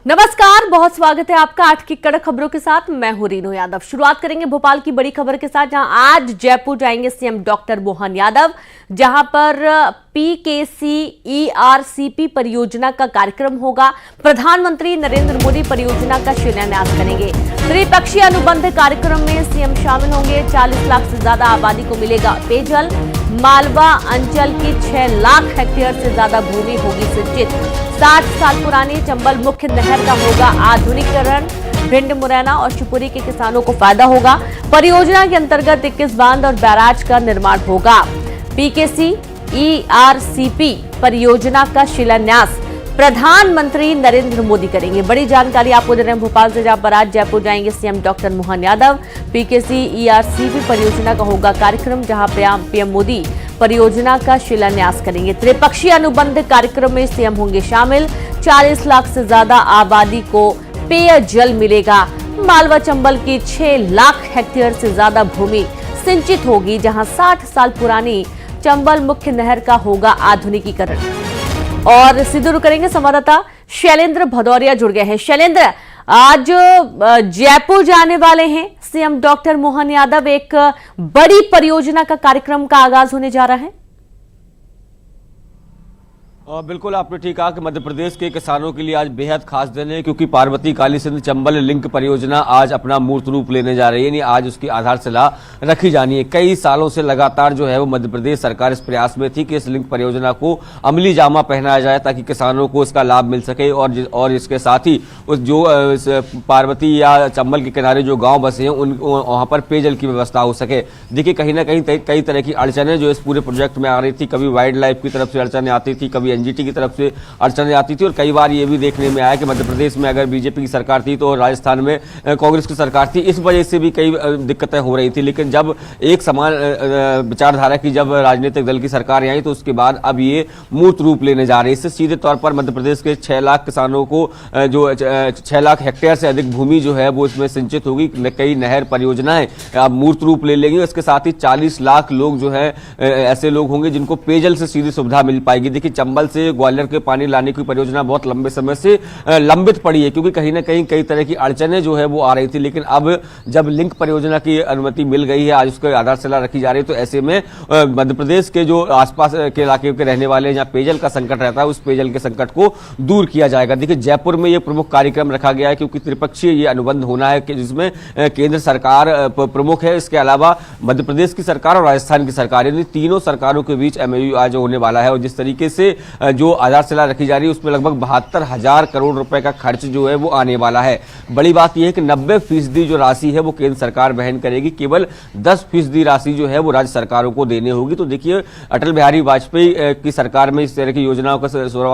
नमस्कार, बहुत स्वागत है आपका 8 की कड़क खबरों के साथ। मैं हूं रीनू यादव। शुरुआत करेंगे भोपाल की बड़ी खबर के साथ, जहां आज जयपुर जाएंगे सीएम डॉक्टर मोहन यादव, जहां पर PKC-ERCP परियोजना का कार्यक्रम होगा। प्रधानमंत्री नरेंद्र मोदी परियोजना का शिलान्यास करेंगे। त्रिपक्षीय अनुबंध कार्यक्रम में सीएम शामिल होंगे। 40 लाख से ज्यादा आबादी को मिलेगा पेयजल। मालवा अंचल की 6 लाख हेक्टेयर से ज्यादा भूमि होगी सिंचित। 60 साल पुरानी चंबल मुख्य नहर का होगा आधुनिकीकरण। भिंड, मुरैना और शिवपुरी के किसानों को फायदा होगा। परियोजना के अंतर्गत 21 बांध और बैराज का निर्माण होगा। PKC-ERCP परियोजना का शिलान्यास प्रधानमंत्री नरेंद्र मोदी करेंगे। बड़ी जानकारी आपको दे रहे हैं भोपाल से, जहां पर आज जयपुर जाएंगे CM doctor Mohan Yadav. PKC-ERCP परियोजना का होगा कार्यक्रम, जहां पीएम मोदी परियोजना का शिलान्यास करेंगे। त्रिपक्षीय अनुबंध कार्यक्रम में सीएम होंगे शामिल। 40 लाख से ज्यादा आबादी को पेयजल मिलेगा। मालवा चंबल की 6 लाख हेक्टेयर से ज्यादा भूमि सिंचित होगी, जहां 60 साल पुरानी चंबल मुख्य नहर का होगा आधुनिकीकरण। और सीधे रुक करेंगे संवाददाता शैलेंद्र भदौरिया जुड़ गए हैं। शैलेंद्र, आज जयपुर जाने वाले हैं सीएम डॉक्टर मोहन यादव। एक बड़ी परियोजना का कार्यक्रम का आगाज होने जा रहा है। बिल्कुल आपने ठीक कहा कि मध्य प्रदेश के किसानों के लिए आज बेहद खास दिन है, क्योंकि पार्वती काली सिंध चंबल लिंक परियोजना आज अपना मूर्त रूप लेने जा रही है। यानी आज उसकी आधारशिला रखी जानी है। कई सालों से लगातार जो है वो मध्य प्रदेश सरकार इस प्रयास में थी कि इस लिंक परियोजना को अमली जामा पहनाया जाए, ताकि किसानों को इसका लाभ मिल सके। और इसके साथ ही उस जो पार्वती या चंबल के किनारे जो गाँव बसे हैं उन वहाँ पर पेयजल की व्यवस्था हो सके। देखिए, कहीं ना कहीं कई तरह की अड़चने जो इस पूरे प्रोजेक्ट में आ रही थी। कभी वाइल्ड लाइफ की तरफ से अड़चने आती थी, कभी एनजीटी की तरफ से अड़चने आती थी, और कई बार ये भी देखने में आया कि मध्य प्रदेश में अगर बीजेपी की सरकार थी तो राजस्थान में कांग्रेस की सरकार थी। इस वजह से भी कई दिक्कतें हो रही थी। लेकिन जब एक समान विचारधारा की जब राजनीतिक दल की सरकार आई तो उसके बाद अब ये मूर्त रूप लेने जा रही है। इससे सीधे तौर पर मध्य प्रदेश के 6 लाख किसानों को जो 6 लाख हेक्टेयर से अधिक भूमि जो है वो इसमें सिंचित होगी। कई नहर परियोजनाएं अब मूर्त रूप ले लेंगी। इसके साथ ही 40 लाख लोग जो है ऐसे लोग होंगे जिनको पेयजल से सीधी सुविधा मिल पाएगी। देखिए, चंबल से ग्वालियर के पानी लाने की परियोजना बहुत लंबे समय से लंबित पड़ी है, क्योंकि कहीं ना कहीं कई तरह की अड़चने जो है वो आ रही थी। लेकिन अब जब लिंक परियोजना की अनुमति मिल गई है, आज उसकी आधारशिला रखी जा रही है, तो ऐसे में मध्य प्रदेश के जो आसपास के इलाके के रहने वाले जहां पेयजल का संकट रहता है, उस पेयजल के संकट को दूर किया जाएगा। देखिए, जयपुर में यह प्रमुख कार्यक्रम रखा गया है, क्योंकि त्रिपक्षीय ये अनुबंध होना है जिसमें केंद्र सरकार प्रमुख है। इसके अलावा मध्य प्रदेश की सरकार और राजस्थान की सरकार, यानी तीनों सरकारों के बीच MOU आज होने वाला है। और जिस तरीके से जो आधारशिला रखी जा रही है उसमें लगभग 72,000 करोड़ रुपए का खर्च जो है वो आने वाला है। बड़ी बात यह है कि 90% जो राशि है वो केंद्र सरकार वहन करेगी, केवल 10% राशि जो है वो राज्य सरकारों को देने होगी। तो देखिए, अटल बिहारी वाजपेयी की सरकार में इस तरह की योजनाओं का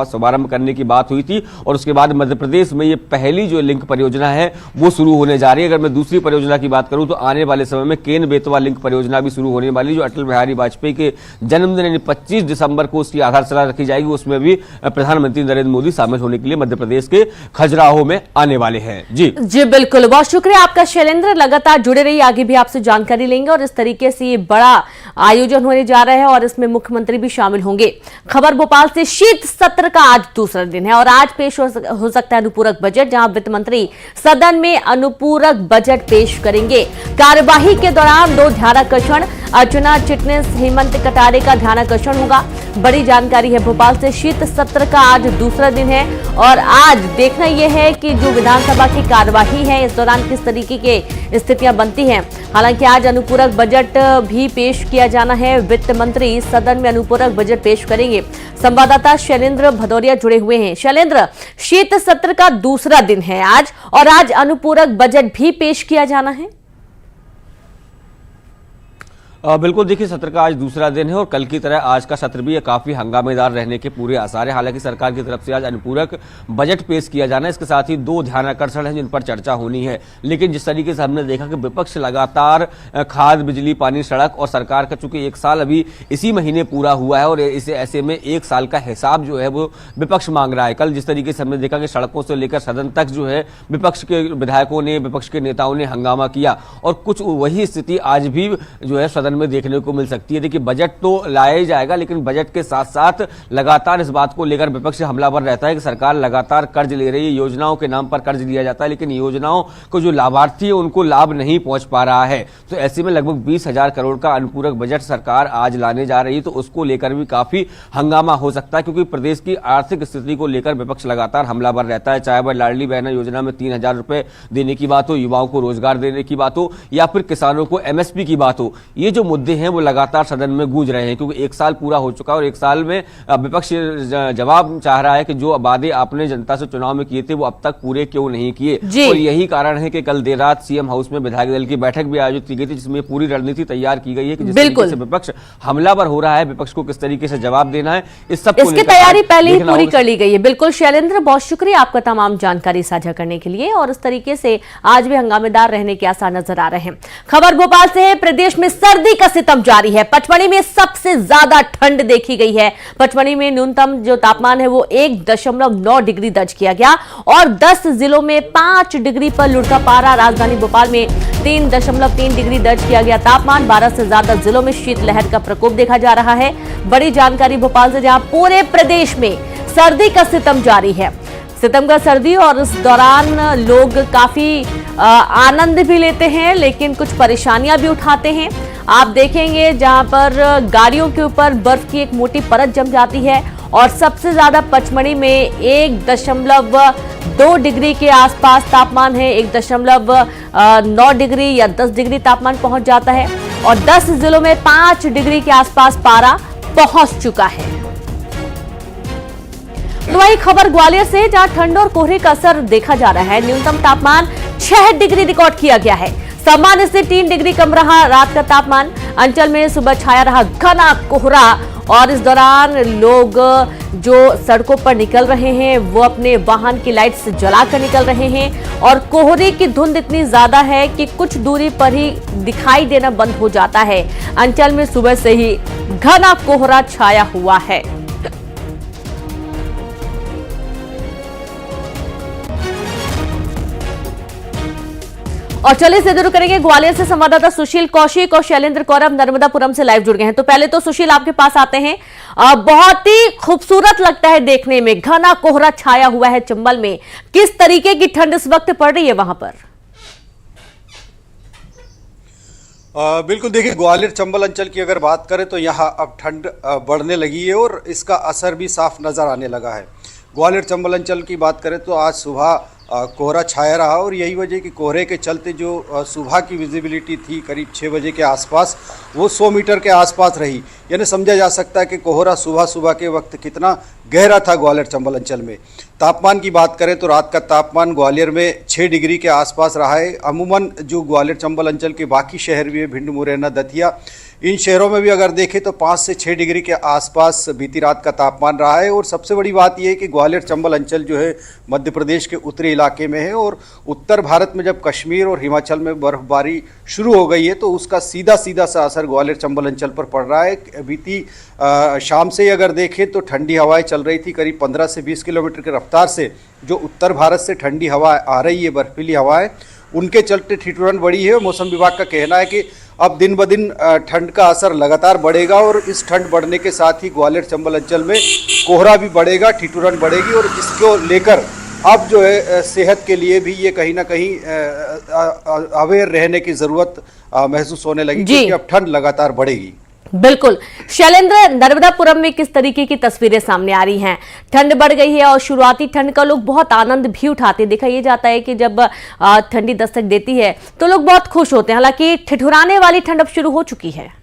शुभारंभ करने की बात हुई थी, और उसके बाद मध्य प्रदेश में ये पहली जो लिंक परियोजना है वो शुरू होने जा रही है। अगर मैं दूसरी परियोजना की बात करूं तो आने वाले समय में केन बेतवा लिंक परियोजना भी शुरू होने वाली, जो अटल बिहारी वाजपेयी के जन्मदिन यानी 25 दिसंबर को उसकी आधारशिला रखी जाएगी। उसमें भी प्रधानमंत्री नरेंद्र मोदी शामिल होने के लिए मध्य प्रदेश के खजुराहो में आने वाले हैं। जी बिल्कुल, बहुत शुक्रिया आपका शैलेंद्र। लगातार जुड़े रहिए, आगे भी आपसे जानकारी लेंगे। और इस तरीके से ये बड़ा आयोजन होने जा रहा है और इसमें मुख्यमंत्री भी शामिल होंगे। खबर भोपाल से, शीत सत्र का आज दूसरा दिन है और आज पेश हो सकता है अनुपूरक बजट, जहां वित्त मंत्री सदन में अनुपूरक बजट पेश करेंगे। कार्यवाही के दौरान 2 ध्यानाकर्षण, अर्चना चिटनिस, हेमंत कटारे का ध्यानाकर्षण होगा। बड़ी जानकारी है भोपाल से, शीत सत्र का आज दूसरा दिन है और आज देखना यह है कि जो विधानसभा की कार्यवाही है इस दौरान किस तरीके की स्थितियां बनती हैं। हालांकि आज अनुपूरक बजट भी पेश किया जाना है। वित्त मंत्री सदन में अनुपूरक बजट पेश करेंगे। संवाददाता शैलेंद्र भदौरिया जुड़े हुए हैं। शैलेंद्र, शीत सत्र का दूसरा दिन है आज और आज अनुपूरक बजट भी पेश किया जाना है। बिल्कुल, देखिए, सत्र का आज दूसरा दिन है और कल की तरह आज का सत्र भी काफी हंगामेदार रहने के पूरे आसार है। हालांकि सरकार की तरफ से आज अनुपूरक बजट पेश किया जाना है। इसके साथ ही 2 ध्यानाकर्षण हैं जिन पर चर्चा होनी है। लेकिन जिस तरीके से हमने देखा कि विपक्ष लगातार खाद, बिजली, पानी, सड़क और सरकार का चूंकि 1 साल अभी इसी महीने पूरा हुआ है और इसे ऐसे में 1 साल का हिसाब जो है वो विपक्ष मांग रहा है। कल जिस तरीके से हमने देखा कि सड़कों से लेकर सदन तक जो है विपक्ष के विधायकों ने, विपक्ष के नेताओं ने हंगामा किया और कुछ वही स्थिति आज भी जो है सदन में देखने को मिल सकती है। देखिए, बजट तो लाया ही जाएगा, लेकिन बजट के साथ साथ लगातार इस बात को लेकर विपक्ष हमलावर रहता है कि सरकार लगातार कर्ज ले रही है, योजनाओं के नाम पर कर्ज लिया जाता है, लेकिन योजनाओं को जो लाभार्थी है उनको लाभ नहीं पहुंच पा रहा है। तो ऐसे में लगभग 20,000 करोड़ का अनुपूरक बजट सरकार आज लाने जा रही है, तो उसको लेकर भी काफी हंगामा हो सकता है, क्योंकि प्रदेश की आर्थिक स्थिति को लेकर विपक्ष लगातार हमलावर रहता है। चाहे वह लाडली बहना योजना में 3,000 रुपए देने की बात हो, युवाओं को रोजगार देने की बात हो, या फिर किसानों को एमएसपी की बात हो, ये जो मुद्दे हैं वो लगातार सदन में गूंज रहे हैं, क्योंकि एक साल पूरा हो चुका है और एक साल में विपक्ष जवाब चाह रहा है कि जो वादे आपने जनता से चुनाव में किए थे वो अब तक पूरे क्यों नहीं किए। और यही कारण है कि कल देर रात सीएम हाउस में विधायक दल की बैठक भी आयोजित की गई थी, जिसमें पूरी रणनीति तैयार की गई है कि जिस तरीके से विपक्ष हमलावर हो रहा है, विपक्ष को किस तरीके से जवाब देना है, इस सब इसकी तैयारी पहले ही पूरी कर ली गई है। बिल्कुल शैलेंद्र, बहुत शुक्रिया आपका तमाम जानकारी साझा करने के लिए, और इस तरीके से आज भी हंगामेदार रहने के आसार नजर आ रहे हैं। खबर भोपाल से है। प्रदेश में सर्दी का सितम जारी है। पचमढ़ी में सबसे ज्यादा ठंड देखी गई है। पचमढ़ी में न्यूनतम जो तापमान है वो 1.9 डिग्री दर्ज किया गया और 10 जिलों में 5 डिग्री पर लुढ़का पारा। राजधानी भोपाल में 3.3 डिग्री दर्ज किया गया तापमान। 12 से ज्यादा जिलों में शीतलहर का प्रकोप देखा जा रहा है। बड़ी जानकारी भोपाल से, जहां पूरे प्रदेश में सर्दी का सितम जारी है। सितम का सर्दी, और इस दौरान लोग काफी आनंद भी लेते हैं, लेकिन कुछ परेशानियां भी उठाते हैं। आप देखेंगे जहां पर गाड़ियों के ऊपर बर्फ की एक मोटी परत जम जाती है, और सबसे ज्यादा पचमढ़ी में 1.2 डिग्री के आसपास तापमान है। 1.9 डिग्री या 10 डिग्री तापमान पहुंच जाता है, और 10 जिलों में 5 डिग्री के आसपास पारा पहुंच चुका है। तो वही खबर ग्वालियर से, जहां ठंड और कोहरे का असर देखा जा रहा है। न्यूनतम तापमान 6 डिग्री रिकॉर्ड किया गया है। सामान्य से 3 डिग्री कम रहा रात का तापमान। अंचल में सुबह छाया रहा घना कोहरा, और इस दौरान लोग जो सड़कों पर निकल रहे हैं वो अपने वाहन की लाइट्स जलाकर निकल रहे हैं, और कोहरे की धुंध इतनी ज्यादा है कि कुछ दूरी पर ही दिखाई देना बंद हो जाता है। अंचल में सुबह से ही घना कोहरा छाया हुआ है। और चलिए से शुरू करेंगे। ग्वालियर से संवाददाता सुशील कौशिक और शैलेंद्र कौरव नर्मदापुरम से लाइव जुड़ गए हैं। तो पहले तो सुशील, आपके पास आते हैं। बहुत ही खूबसूरत लगता है देखने में, घना कोहरा छाया हुआ है चंबल में। किस तरीके की ठंड इस वक्त पड़ रही है वहां पर? बिल्कुल, देखिए, ग्वालियर चंबल अंचल की अगर बात करें तो यहाँ अब ठंड बढ़ने लगी है और इसका असर भी साफ नज़र आने लगा है। ग्वालियर चंबल अंचल की बात करें तो आज सुबह कोहरा छाया रहा, और यही वजह कि कोहरे के चलते जो सुबह की विजिबिलिटी थी करीब 6 बजे के आसपास, वो 100 मीटर के आसपास रही। यानी समझा जा सकता है कि कोहरा सुबह सुबह के वक्त कितना गहरा था ग्वालियर चंबल अंचल में। तापमान की बात करें तो रात का तापमान ग्वालियर में 6 डिग्री के आसपास रहा है। अमूमन जो ग्वालियर चंबल अंचल के बाकी शहर भी है, भिंड, मुरैना, दतिया, इन शहरों में भी अगर देखें तो 5 से 6 डिग्री के आसपास बीती रात का तापमान रहा है। और सबसे बड़ी बात यह है कि ग्वालियर चंबल अंचल जो है मध्य प्रदेश के उत्तरी इलाके में है, और उत्तर भारत में जब कश्मीर और हिमाचल में बर्फबारी शुरू हो गई है तो उसका सीधा सीधा सा असर ग्वालियर चंबल अंचल पर पड़ रहा है। बीती शाम से ही अगर देखें तो ठंडी हवाएं चल रही थी करीब 15 से 20 किलोमीटर की रफ्तार से। जो उत्तर भारत से ठंडी हवा आ रही है, बर्फीली हवाएं, उनके चलते ठिठुरन बढ़ी है। मौसम विभाग का कहना है कि अब दिन ब दिन ठंड का असर लगातार बढ़ेगा, और इस ठंड बढ़ने के साथ ही ग्वालियर चंबल अंचल में कोहरा भी बढ़ेगा, ठिठुरन बढ़ेगी, और इसको लेकर अब जो है सेहत के लिए भी ये कहीं ना कहीं अवेयर रहने की ज़रूरत महसूस होने लगी, क्योंकि अब ठंड लगातार बढ़ेगी। बिल्कुल शैलेंद्र, नर्मदापुरम में किस तरीके की तस्वीरें सामने आ रही हैं? ठंड बढ़ गई है और शुरुआती ठंड का लोग बहुत आनंद भी उठाते हैं। देखा यह जाता है कि जब ठंडी दस्तक देती है तो लोग बहुत खुश होते हैं। हालांकि ठिठुराने वाली ठंड अब शुरू हो चुकी है।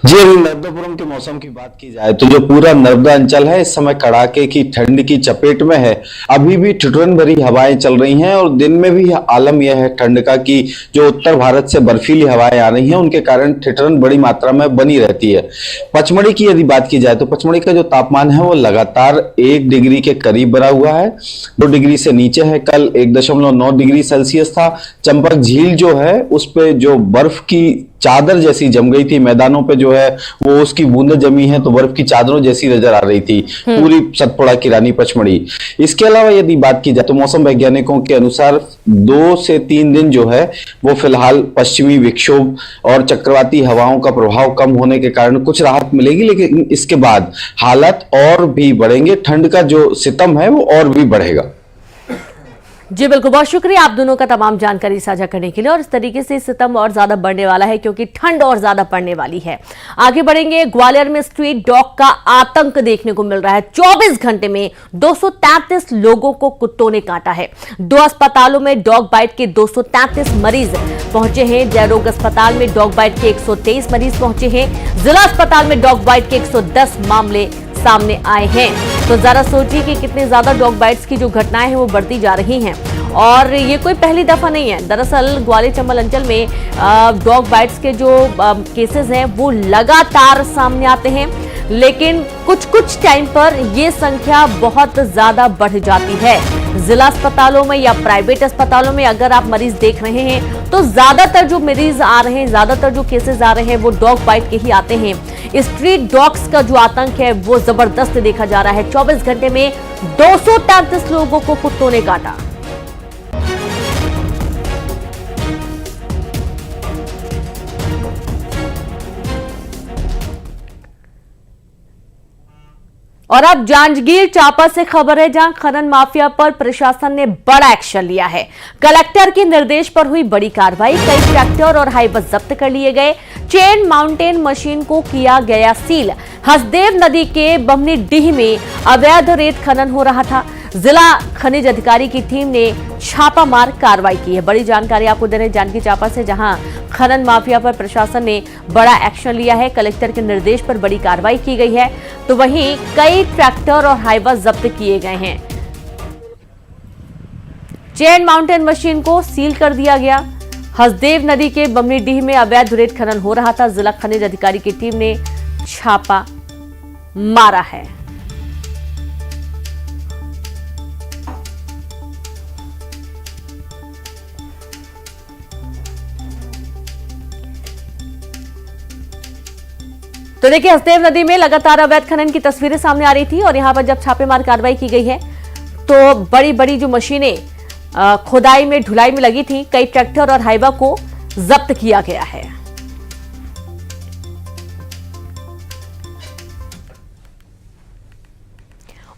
जी, अभी नर्मदापुरम के मौसम की बात की जाए तो जो पूरा नर्मदा अंचल है इस समय कड़ाके की ठंड की चपेट में है। अभी भी ठिठुरन भरी हवाएं चल रही हैं, और दिन में भी आलम यह है ठंड का कि जो उत्तर भारत से बर्फीली हवाएं आ रही हैं उनके कारण ठिठुरन बड़ी मात्रा में बनी रहती है। पचमढ़ी की यदि बात की जाए तो पचमढ़ी का जो तापमान है वो लगातार 1 डिग्री के करीब बना हुआ है, 2 डिग्री से नीचे है। कल 1.9 डिग्री सेल्सियस था। चंपक झील जो है उस पे जो बर्फ की चादर जैसी जम गई थी। मैदानों पे जो है वो उसकी बूंदें जमी है तो बर्फ की चादरों जैसी नजर आ रही थी पूरी सतपुड़ा की रानी पचमढ़ी। इसके अलावा यदि बात की जाए तो मौसम वैज्ञानिकों के अनुसार 2 से 3 दिन जो है वो फिलहाल पश्चिमी विक्षोभ और चक्रवाती हवाओं का प्रभाव कम होने के कारण कुछ राहत मिलेगी, लेकिन इसके बाद हालात और भी बढ़ेंगे, ठंड का जो सितम है वो और भी बढ़ेगा। जी बिल्कुल, बहुत शुक्रिया आप दोनों का तमाम जानकारी साझा करने के लिए। और इस तरीके से सितम और ज्यादा बढ़ने वाला है क्योंकि ठंड और ज्यादा पड़ने वाली है। आगे बढ़ेंगे, ग्वालियर में स्ट्रीट डॉग का आतंक देखने को मिल रहा है। 24 घंटे में 233 लोगों को कुत्तों ने काटा है। 2 अस्पतालों में डॉग बाइट के 233 मरीज पहुंचे हैं। जयरोग अस्पताल में डॉग बाइट के 123 मरीज पहुंचे हैं। जिला अस्पताल में डॉग बाइट के 110 मामले सामने आए हैं। तो जरा सोचिए कि कितने ज्यादा डॉग बाइट्स की जो घटनाएं हैं वो बढ़ती जा रही हैं और ये कोई पहली दफा नहीं है। दरअसल ग्वालियर चंबल अंचल में डॉग बाइट्स के जो केसेस हैं वो लगातार सामने आते हैं, लेकिन कुछ टाइम पर ये संख्या बहुत ज्यादा बढ़ जाती है। जिला अस्पतालों में या प्राइवेट अस्पतालों में अगर आप मरीज देख रहे हैं तो ज्यादातर जो मरीज आ रहे हैं, ज्यादातर जो केसेस आ रहे हैं वो डॉग बाइट के ही आते हैं। स्ट्रीट डॉग्स का जो आतंक है वो जबरदस्त देखा जा रहा है। 24 घंटे में 233 लोगों को कुत्तों ने काटा। और अब जांजगीर चांपा से खबर है, जहां खनन माफिया पर प्रशासन ने बड़ा एक्शन लिया है। कलेक्टर के निर्देश पर हुई बड़ी कार्रवाई। कई ट्रैक्टर और हाईवा जब्त कर लिए गए। चेन माउंटेन मशीन को किया गया सील। हसदेव नदी के बमनी डीह में अवैध रेत खनन हो रहा था। जिला खनिज अधिकारी की टीम ने छापामार कार्रवाई की है। बड़ी जानकारी आपको दे रहे हैं जांजगीर चांपा से, जहां खनन माफिया पर प्रशासन ने बड़ा एक्शन लिया है। कलेक्टर के निर्देश पर बड़ी कार्रवाई की गई है। तो वहीं कई ट्रैक्टर और हाईवा जब्त किए गए हैं। चेन माउंटेन मशीन को सील कर दिया गया। हसदेव नदी के बमनी डीह में अवैध रेत खनन हो रहा था। जिला खनिज अधिकारी की टीम ने छापा मारा है। तो देखिए, हसदेव नदी में लगातार अवैध खनन की तस्वीरें सामने आ रही थी और यहां पर जब छापेमार कार्रवाई की गई है तो बड़ी बड़ी जो मशीनें खुदाई में ढुलाई में लगी थी, कई ट्रैक्टर और हाईवा को जब्त किया गया है।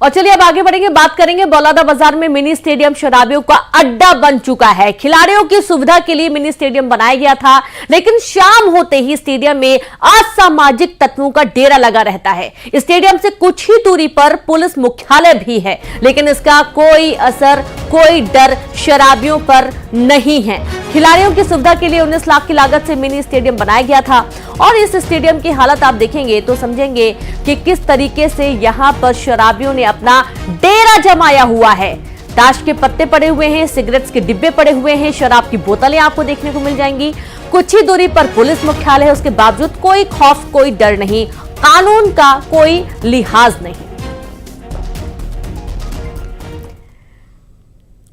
और चलिए अब आगे बढ़ेंगे, बात करेंगे बौलादा बाजार में मिनी स्टेडियम शराबियों का अड्डा बन चुका है। खिलाड़ियों की सुविधा के लिए मिनी स्टेडियम बनाया गया था, लेकिन शाम होते ही स्टेडियम में असामाजिक तत्वों का डेरा लगा रहता है। स्टेडियम से कुछ ही दूरी पर पुलिस मुख्यालय भी है, लेकिन इसका कोई असर, कोई डर शराबियों पर नहीं है। खिलाड़ियों की सुविधा के लिए 19 लाख की लागत से मिनी स्टेडियम बनाया गया था और इस स्टेडियम की हालत आप देखेंगे तो समझेंगे कि किस तरीके से यहां पर शराबियों ने अपना डेरा जमाया हुआ है। ताश के पत्ते पड़े हुए हैं, सिगरेट्स के डिब्बे पड़े हुए हैं, शराब की बोतलें आपको देखने को मिल जाएंगी। कुछ ही दूरी पर पुलिस मुख्यालय है, उसके बावजूद कोई खौफ, कोई डर नहीं, कानून का कोई लिहाज नहीं।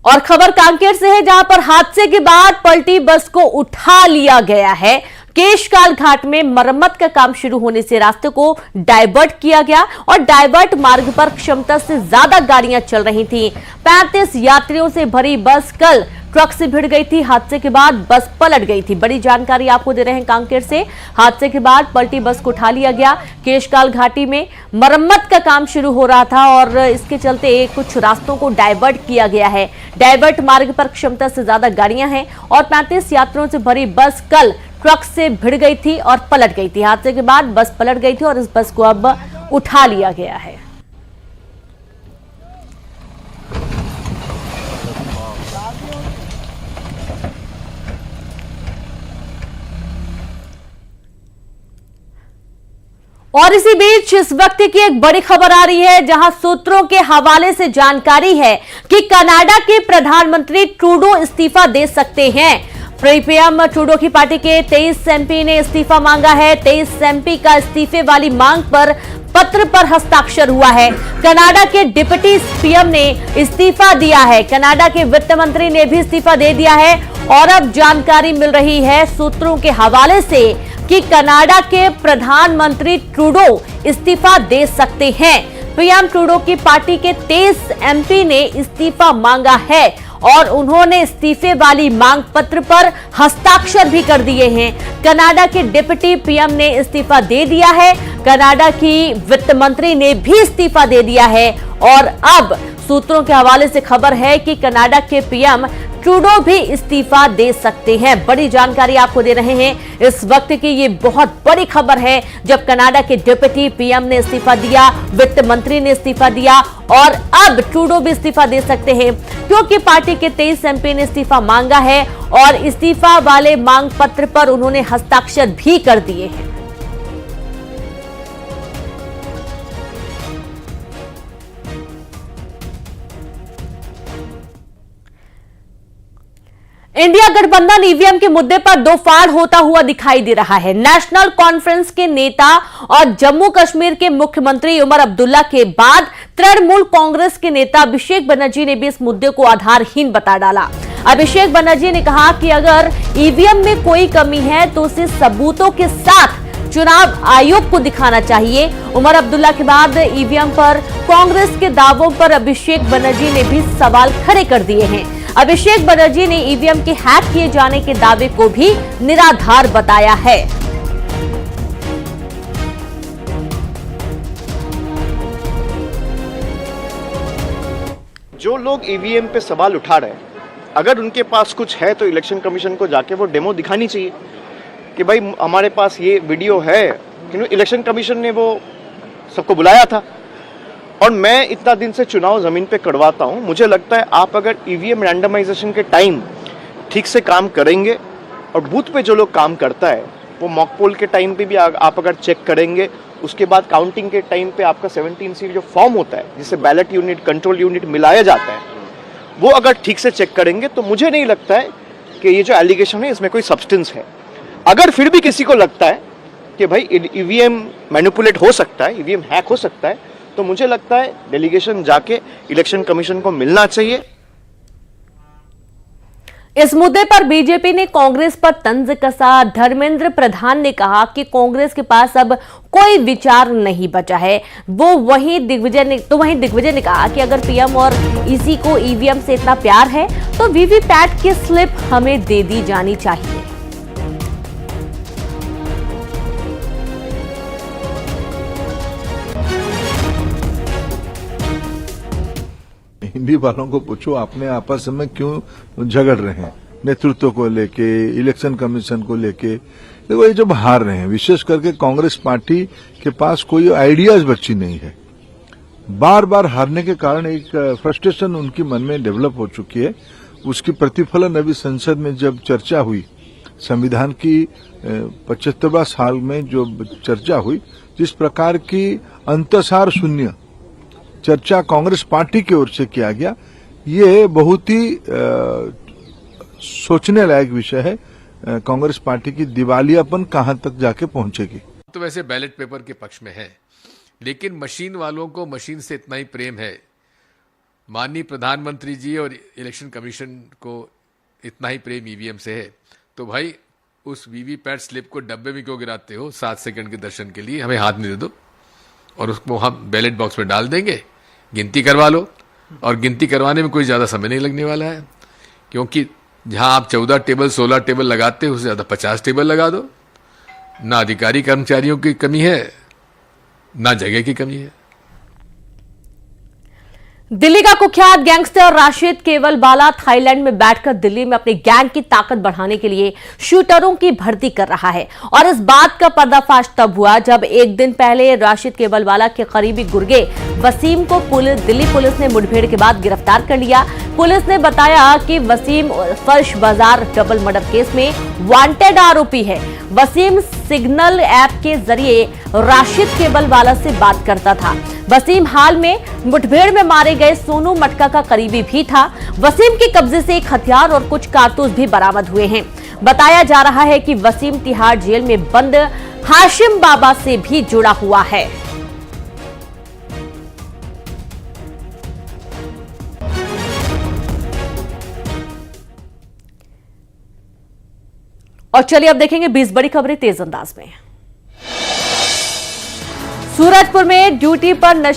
और खबर कांकेर से है, जहां पर हादसे के बाद पलटी बस को उठा लिया गया है। केशकाल घाट में मरम्मत का काम शुरू होने से रास्ते को डाइवर्ट किया गया और डाइवर्ट मार्ग पर क्षमता से ज्यादा गाड़ियां चल रही थीं। 35 यात्रियों से भरी बस कल ट्रक से भिड़ गई थी। हादसे के बाद बस पलट गई थी। बड़ी जानकारी आपको दे रहे हैं कांकेर से। हादसे के बाद पलटी बस को उठा लिया गया। केशकाल घाटी में मरम्मत का काम शुरू हो रहा था और इसके चलते कुछ रास्तों को डाइवर्ट किया गया है। डाइवर्ट मार्ग पर क्षमता से ज्यादा गाड़ियां हैं और 35 यात्रियों से भरी बस कल ट्रक से भिड़ गई थी और पलट गई थी। हादसे के बाद बस पलट गई थी और इस बस को अब उठा लिया गया है। और इसी बीच इस वक्त की एक बड़ी खबर आ रही है, जहां सूत्रों के हवाले से जानकारी है कि कनाडा के प्रधानमंत्री ट्रूडो इस्तीफा दे सकते हैं। पीएम ट्रूडो की पार्टी के 23 एमपी ने इस्तीफा मांगा है। 23 एमपी का इस्तीफे वाली मांग पर पत्र पर हस्ताक्षर हुआ है। कनाडा के डिप्टी पीएम ने इस्तीफा दिया है। कनाडा के वित्त मंत्री ने भी इस्तीफा दे दिया है और अब जानकारी मिल रही है सूत्रों के हवाले से कि कनाडा के प्रधानमंत्री ट्रूडो इस्तीफा दे सकते हैं। पीएम ट्रूडो की पार्टी के 23 एमपी ने इस्तीफा मांगा है और उन्होंने इस्तीफे वाली मांग पत्र पर हस्ताक्षर भी कर दिए हैं। कनाडा के डिप्टी पीएम ने इस्तीफा दे दिया है, कनाडा की वित्त मंत्री ने भी इस्तीफा दे दिया है और अब सूत्रों के हवाले से खबर है कि कनाडा के पीएम ट्रूडो भी इस्तीफा दे सकते हैं। बड़ी जानकारी आपको दे रहे हैं इस वक्त की, ये बहुत बड़ी खबर है जब कनाडा के डिप्टी पीएम ने इस्तीफा दिया, वित्त मंत्री ने इस्तीफा दिया और अब ट्रूडो भी इस्तीफा दे सकते हैं क्योंकि पार्टी के 23 एमपी ने इस्तीफा मांगा है और इस्तीफा वाले मांग पत्र पर उन्होंने हस्ताक्षर भी कर दिए हैं। इंडिया गठबंधन ईवीएम के मुद्दे पर दो फाड़ होता हुआ दिखाई दे रहा है। नेशनल कॉन्फ्रेंस के नेता और जम्मू कश्मीर के मुख्यमंत्री उमर अब्दुल्ला के बाद तृणमूल कांग्रेस के नेता अभिषेक बनर्जी ने भी इस मुद्दे को आधारहीन बता डाला। अभिषेक बनर्जी ने कहा कि अगर ईवीएम में कोई कमी है तो उसे सबूतों के साथ चुनाव आयोग को दिखाना चाहिए। उमर अब्दुल्ला के बाद ईवीएम पर कांग्रेस के दावों पर अभिषेक बनर्जी ने भी सवाल खड़े कर दिए हैं। अभिषेक बनर्जी ने ईवीएम के हैक किए जाने के दावे को भी निराधार बताया है। जो लोग ईवीएम पे सवाल उठा रहे हैं, अगर उनके पास कुछ है तो इलेक्शन कमीशन को जाके वो डेमो दिखानी चाहिए कि भाई हमारे पास ये वीडियो है। क्योंकि इलेक्शन कमीशन ने वो सबको बुलाया था और मैं इतना दिन से चुनाव जमीन पे करवाता हूं, मुझे लगता है आप अगर ईवीएम रैंडमाइजेशन के टाइम ठीक से काम करेंगे और बूथ पे जो लोग काम करता है वो मॉक पोल के टाइम पे भी आप अगर चेक करेंगे, उसके बाद काउंटिंग के टाइम पे आपका 17 सीट जो फॉर्म होता है जिससे बैलेट यूनिट, कंट्रोल यूनिट मिलाया जाता है, वो अगर ठीक से चेक करेंगे तो मुझे नहीं लगता है कि ये जो एलिगेशन है इसमें कोई सब्सटेंस है। अगर फिर भी किसी को लगता है कि भाई ईवीएम मैनिपुलेट हो सकता है, ईवीएम हैक हो सकता है, तो मुझे लगता है डेलीगेशन जाके इलेक्शन कमीशन को मिलना चाहिए। इस मुद्दे पर बीजेपी ने कांग्रेस पर तंज कसा। धर्मेंद्र प्रधान ने कहा कि कांग्रेस के पास अब कोई विचार नहीं बचा है। वहीं दिग्विजय ने कहा कि अगर पीएम और ईसी को ईवीएम से इतना प्यार है तो वीवीपैट की स्लिप हमें दे दी जानी चाहिए। हिंदी वालों को पूछो आपने आपस में क्यों झगड़ रहे हैं, नेतृत्व को लेके, इलेक्शन कमीशन को लेके। देखो ये जब हार रहे हैं, विशेष करके कांग्रेस पार्टी के पास कोई आइडियाज बची नहीं है। बार बार हारने के कारण एक फ्रस्ट्रेशन उनकी मन में डेवलप हो चुकी है। उसकी प्रतिफलन अभी संसद में जब चर्चा हुई, संविधान की 75वां साल में जो चर्चा हुई, जिस प्रकार की अंतसार शून्य चर्चा कांग्रेस पार्टी की ओर से किया गया, ये बहुत ही सोचने लायक विषय है। कांग्रेस पार्टी की दिवालियापन कहां तक जाके पहुंचेगी। तो वैसे बैलेट पेपर के पक्ष में है, लेकिन मशीन वालों को मशीन से इतना ही प्रेम है, माननीय प्रधानमंत्री जी और इलेक्शन कमीशन को इतना ही प्रेम ईवीएम से है, तो भाई उस वीवीपैट स्लिप को डब्बे में क्यों गिराते हो? 7 सेकंड के दर्शन के लिए हमें हाथ में दे दो और उसको हम बैलेट बॉक्स में डाल देंगे, गिनती करवा लो। और गिनती करवाने में कोई ज़्यादा समय नहीं लगने वाला है, क्योंकि जहां आप 14 टेबल 16 टेबल लगाते हो, उससे ज़्यादा 50 टेबल लगा दो। ना अधिकारी कर्मचारियों की कमी है, ना जगह की कमी है। दिल्ली का कुख्यात गैंगस्टर राशिद केवलबाला थाईलैंड में बैठकर दिल्ली में अपनी गैंग की ताकत बढ़ाने के लिए शूटरों की भर्ती कर रहा है। और इस बात का पर्दाफाश तब हुआ जब एक दिन पहले राशिद केवलबाला के करीबी गुर्गे वसीम को दिल्ली पुलिस ने मुठभेड़ के बाद गिरफ्तार कर लिया। पुलिस ने बताया कि वसीम फर्श बाजार डबल मर्डर केस में वांटेड आरोपी है। वसीम सिग्नल ऐप के जरिए राशिद केवलबाला से बात करता था। वसीम हाल में मुठभेड़ में मारे गए सोनू मटका का करीबी भी था। वसीम के कब्जे से एक हथियार और कुछ कारतूस भी बरामद हुए हैं। बताया जा रहा है कि वसीम तिहाड़ जेल में बंद हाशिम बाबा से भी जुड़ा हुआ है। और चलिए अब देखेंगे 20 बड़ी खबरें तेज अंदाज में। सूरजपुर में ड्यूटी पर नशे